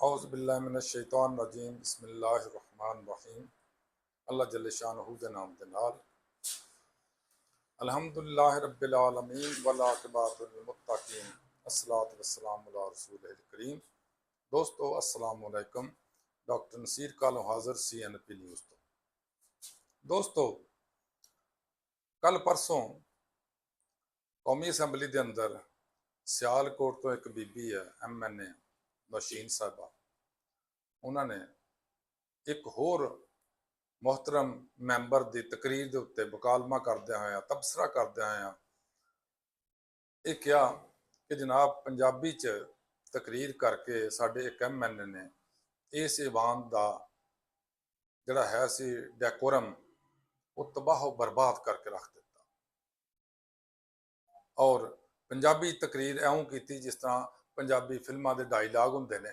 औज़ुबिल्लाहिमिनश्शैतानिर्रजीम बिस्मिल्लाहिर्रहमानिर्रहीम। अल्लाह जल्ल शानहू दे नाम दे नाल अल्हम्दुलिल्लाहि रब्बिल आलमीन वल आक़िबतु लिल मुत्तक़ीन अस्सलातु वस्सलामु अला रसूलिल करीम। दोस्तों अस्सलामु अलैकुम। डॉक्टर नसीर कालो हाज़िर CNP न्यूज़ तो। दोस्तों कल परसों कौमी असैंबली के अंदर सियालकोट तो एक बीबी है MNA नौशीन साहबा, उन्होंने एक होर मोहतरम मैंबर की तकरीर के उत्ते मुकालमा करदे होया तबसरा करदे होया ये कहा कि जनाब पंजाबी च तकरीर करके साडे एक MNA ने इस ईवान का जड़ा है सी डेकोरम वो तबाह बर्बाद करके रख दिता और पंजाबी तकरीर इउं की जिस तरह पंजाबी फिल्मां के डायलॉग होंदे ने।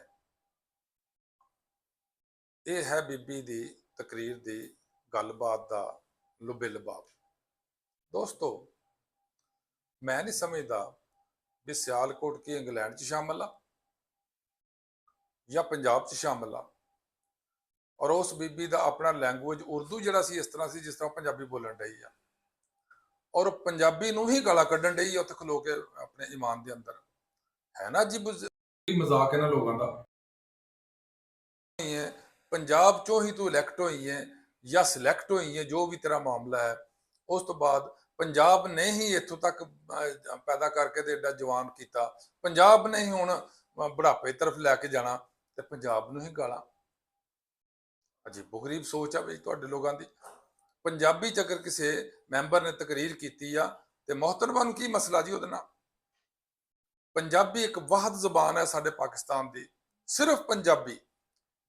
ये है बीबी की तकरीर की गलबात का लुबे लबाब। दोस्तों मैं नहीं समझदा भी सियालकोट की इंग्लैंड च शामिल आ या पंजाब च शामिल आ और उस बीबी का अपना लैंगुएज उर्दू जरा सी इस तरह से जिस तरह पंजाबी बोलन डई आ और पंजाबी नूं ही गाला कड्ढन डई आ उत्थे खलो के अपने ईमान के अंदर है ना जी मजाक इन्हां लोगों का। पंजाब चों ही तू इलैक्ट हुई है या सिलैक्ट हुई है, जो भी तेरा मामला है, उस तो बाद पंजाब ने ही इत्थों तक पैदा करके ते एडा जवान किया, पंजाब ने ही हुण बुढ़ापे तरफ लैके जाना ते पंजाब नूं ही गाला। अजीबो गरीब सोच है बई तुहाडे लोगों की। पंजाबी च अगर किसी मैंबर ने तकरीर की ते मोहतरमा नूं की मसला जी उहदे नाल। पंजाबी एक वाहद जबान है साडे पाकिस्तान की, सिर्फ पंजाबी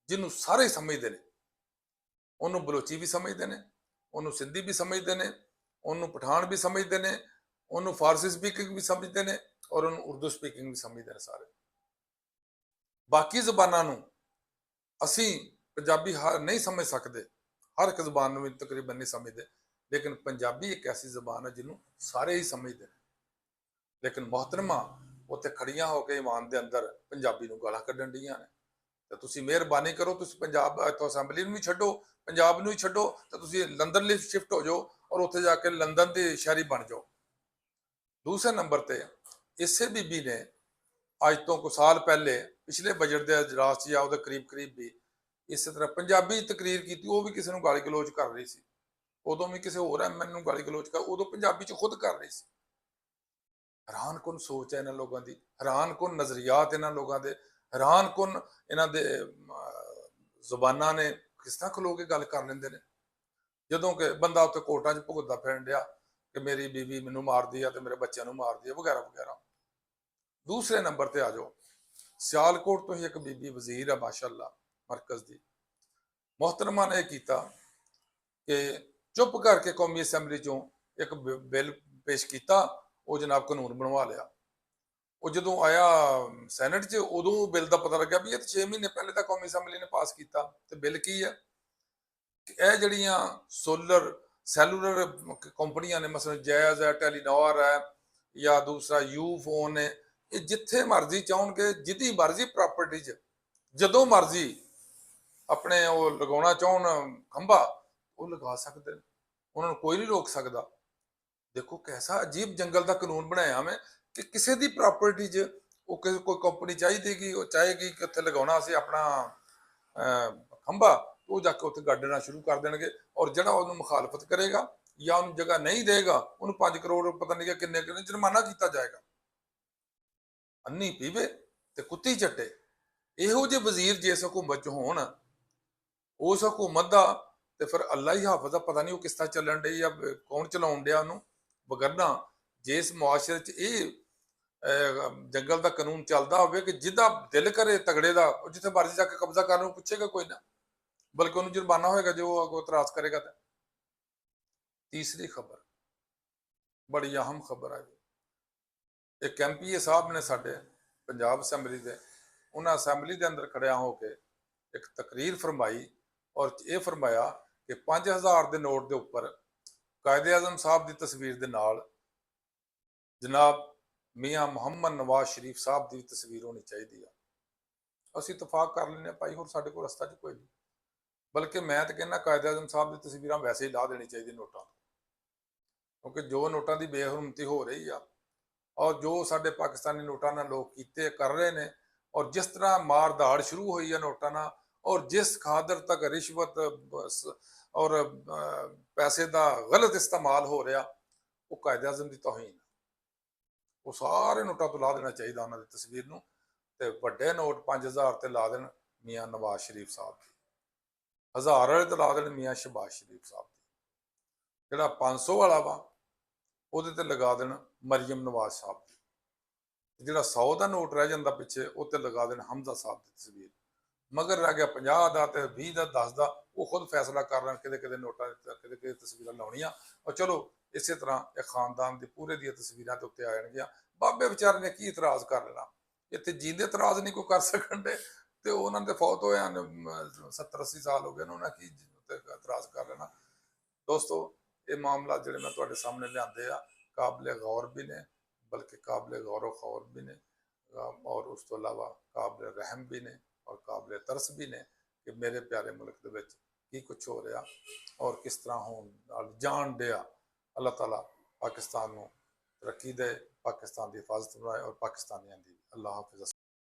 जिन्हों सारे समझते हैं, उन्होंने बलोची भी समझते हैं, उन्होंने सिंधी भी समझते हैं, उन्होंने पठान भी समझते हैं, उन्होंने फारसी स्पीकिंग भी समझते हैं और उन्होंने उर्दू स्पीकिंग भी समझते हैं। सारे बाकी जबानों असी पंजाबी नहीं समझ सकते, हर एक जबान भी तकरीबन नहीं समझते, लेकिन पंजाबी एक ऐसी जबान है जिन्हों सारे ही समझते हैं। लेकिन मोहतरमा उत्थे खड़ियां होकर ईमान के अंदर पंजाबी नूं गालां कड्ढण डईयां ने। तो तुसी मेहरबानी करो, तुसी पंजाब इत्थों असैंबली नूं भी छड्डो, पंजाब नूं ही छड्डो, तो तुसी लंदन लिए शिफ्ट हो जाओ और उत्थे जाके लंदन के शहरी बन जाओ। दूसरे नंबर ते इसे बीबी ने अज तो कुछ साल पहले पिछले बजट के अजलास या उहदे करीब करीब भी इस तरह पंजाबी तकरीर की, वो भी किसी नूं गाली गलोच कर रही सी। उदों भी किसी होर MNA नूं गाली गलोच कर, उदों पंजाबी च खुद कर रही सी। हैरान कुन सोच है इन्हां लोगों की, हैरान कुन नज़रियात इन्हां लोगों के, हैरान कुन इन्हां दे जुबाना ने किस तरह खलो के गल कर लेंदे ने। जदों कि बंदा उत्ते कोर्टां च भुगतदा फिरन डिया कि मेरी बीवी मैनूं मारदी है ते मेरे बच्चों नूं मारदी है वगैरह वगैरह। दूसरे नंबर ते आ जाओ, सियालकोट तो ही एक बीबी वजीर है माशाअल्लाह मरकज़ की, मोहतरमा ने किया कि चुप करके कौमी असैंबली चों एक बिल पेश किया, वो जनाब कानून बनवा लिया। वो जो आया सैनट च उदों बिल का पता लग्या भी ये 6 महीने पहले तो कौमी असैंबली ने पास किया। तो बिल की है कि यह जड़ियाँ सोलर सैलूलर कंपनियां ने, मसलन जैज़ है, टेलीनॉर है या दूसरा यू फोन है, ये जिथे मर्जी चाहणगे जिदी मर्जी प्रॉपर्टी च जदों मर्जी अपने वो लगाना चाहन खंभा वो लगा सकते हैं, उन्होंने कोई नहीं रोक सकता। देखो कैसा अजीब जंगल का कानून बनाया मैं कि किसी की प्रॉपर्टी च कोई कंपनी चाहिए वो चाहेगी कि उत्थे लगाना असीं अपना खंभा, वो जाके उत्थे गाडना शुरू कर देंगे और जड़ा उन्होंने मुखालफत करेगा या उन्होंने जगह नहीं देगा उन्होंने 5 करोड़ पता नहीं किन्ने किन्ने जुर्माना किया जाएगा। अन्नी पीवे ते कुत्ती चट्टे। इहो जे वजीर जिस हुकूमत च होण, उस हुकूमत का तो फिर अल्लाह ही हाफिज है, पता नहीं वो किस तरह चलन डई या कौन चलाउण डिया उन्होंने। वगरना जिस मुआशरे च ये जंगल का कानून चलता हो कि जिदा दिल करे तगड़े का जिथे मर्जी जाके कब्जा करने को पूछेगा कोई ना, बल्कि उन्होंने जुर्माना होएगा जो अगो इतराज करेगा। तो तीसरी खबर बड़ी अहम खबर है, एक MPA साहब ने साडे पंजाब असैंबली के, उन्हें असैंबली के अंदर खड़िया होकर एक तकरीर फरमाई और ये फरमाया कि 5000 के नोट के उपर कायदे आजम साहब की तस्वीर के नाल जनाब मियाँ मुहम्मद नवाज शरीफ साहब की तस्वीर होनी चाहिए। ਅਸੀਂ ਇਤਫਾਕ ਕਰ ਲੈਂਦੇ ਹਾਂ ਭਾਈ, ਹੋਰ ਸਾਡੇ ਕੋਲ ਰਸਤਾ 'ਚ ਕੋਈ ਨਹੀਂ। ਬਲਕਿ ਮੈਂ ਤਾਂ ਕਹਿੰਦਾ ਕਾਇਦ-ਏ-ਆਜ਼ਮ ਸਾਹਿਬ ਦੀ ਤਸਵੀਰਾਂ ਵੈਸੇ ਹੀ ਲਾ ਦੇਣੀ ਚਾਹੀਦੀ ਨੋਟਾਂ ਤੋਂ, ਕਿਉਂਕਿ ਜੋ ਨੋਟਾਂ ਦੀ ਬੇਹਰਮਤੀ ਹੋ ਰਹੀ ਆ ਔਰ ਜੋ ਸਾਡੇ ਪਾਕਿਸਤਾਨੀ ਨੋਟਾਂ ਨਾਲ ਲੋਕ ਕੀਤੇ ਕਰ ਰਹੇ ਨੇ, ਔਰ ਜਿਸ ਤਰ੍ਹਾਂ ਮਾਰ ਦਾੜ ਸ਼ੁਰੂ ਹੋਈ ਹੈ ਨੋਟਾਂ ਨਾਲ, ਔਰ ਜਿਸ ਖਾਦਰ ਤੱਕ ਰਿਸ਼ਵਤ ਔਰ ਪੈਸੇ ਦਾ ਗਲਤ ਇਸਤੇਮਾਲ ਹੋ ਰਿਹਾ, ਉਹ ਕਾਇਦ-ਏ-ਆਜ਼ਮ ਦੀ ਤੋਹੀਨ। ਉਹ ਸਾਰੇ ਨੋਟਾਂ ਤੋਂ ਲਾ ਦੇਣਾ ਚਾਹੀਦਾ ਉਹਨਾਂ ਦੀ ਤਸਵੀਰ ਨੂੰ, ਤੇ ਵੱਡੇ ਨੋਟ 5000 ਤੇ ਲਾ ਦੇਣ ਮੀਆਂ ਨਵਾਜ਼ ਸ਼ਰੀਫ ਸਾਹਿਬ ਦੀ, 1000 ਵਾਲੇ ਤੇ ਲਾ ਦੇਣ ਮੀਆਂ ਸ਼ਹਬਾਜ਼ ਸ਼ਰੀਫ ਸਾਹਿਬ ਦੀ, ਜਿਹੜਾ 500 ਵਾਲਾ ਵਾ ਉਹਦੇ ਤੇ ਲਗਾ ਦੇਣ ਮਰੀਮ ਨਵਾਜ਼ ਸਾਹਿਬ ਦੀ, ਜਿਹੜਾ 100 ਦਾ ਨੋਟ ਰਹਿ ਜਾਂਦਾ ਪਿੱਛੇ ਉਹ ਤੇ ਲਗਾ ਦੇਣ ਹਮਜ਼ਾ ਸਾਹਿਬ ਦੀ ਤਸਵੀਰ। ਮਗਰ ਰਹਿ ਗਿਆ 50 ਦਾ ਤੇ 20 ਦਾ 10 ਦਾ, ਉਹ ਖੁਦ ਫੈਸਲਾ ਕਰ ਲੈਣ ਕਿਹਦੇ ਕਿਹਦੇ ਨੋਟਾਂ ਕਿਹਦੇ ਕਿਹਦੇ ਤਸਵੀਰਾਂ ਲਾਉਣੀਆਂ। ਔਰ ਚਲੋ ਇਸੇ ਤਰ੍ਹਾਂ ਇਹ ਖਾਨਦਾਨ ਦੇ ਪੂਰੇ ਦੀਆਂ ਤਸਵੀਰਾਂ ਦੇ ਉੱਤੇ ਆ ਜਾਣਗੀਆਂ। ਬਾਬੇ ਵਿਚਾਰੇ ਨੇ ਕੀ ਇਤਰਾਜ਼ ਕਰ ਲੈਣਾ, ਇੱਥੇ ਜੀਂਦੇ ਇਤਰਾਜ਼ ਨਹੀਂ ਕੋਈ ਕਰ ਸਕਣ ਦੇ, ਤੇ ਉਹਨਾਂ ਦੇ ਫੌਤ ਹੋਏ ਹਨ 70-80 ਸਾਲ ਹੋ ਗਏ ਨੇ, ਉਹਨਾਂ ਕੀ ਇਤਰਾਜ਼ ਕਰ ਲੈਣਾ। ਦੋਸਤੋ, ਇਹ ਮਾਮਲਾ ਜਿਹੜੇ ਮੈਂ ਤੁਹਾਡੇ ਸਾਹਮਣੇ ਲਿਆਂਦੇ ਆ ਕਾਬਲੇ ਗੌਰ ਵੀ ਨੇ, ਬਲਕਿ ਕਾਬਲੇ ਗੌਰ ਖੌਰ ਵੀ ਨੇ, ਔਰ ਉਸ ਤੋਂ ਇਲਾਵਾ ਕਾਬਲੇ ਰਹਿਮ ਵੀ ਨੇ ਔਰ ਕਾਬਲੇ ਤਰਸ ਵੀ ਨੇ ਕਿ ਮੇਰੇ ਪਿਆਰੇ ਮੁਲਕ ਦੇ ਵਿੱਚ ਕੀ ਕੁਛ ਹੋ ਰਿਹਾ ਔਰ ਕਿਸ ਤਰ੍ਹਾਂ ਹੋਣ ਨਾਲ ਜਾਣ ਡਿਆ। ਅੱਲਾਹ ਤਾਲਾ ਪਾਕਿਸਤਾਨ ਨੂੰ ਤਰੱਕੀ ਦੇ, ਪਾਕਿਸਤਾਨ ਦੀ ਹਿਫਾਜ਼ਤ ਬਣਾਏ ਔਰ ਪਾਕਿਸਤਾਨੀਆਂ ਦੀ। ਅੱਲਾਹ ਹਾਫਿਜ਼।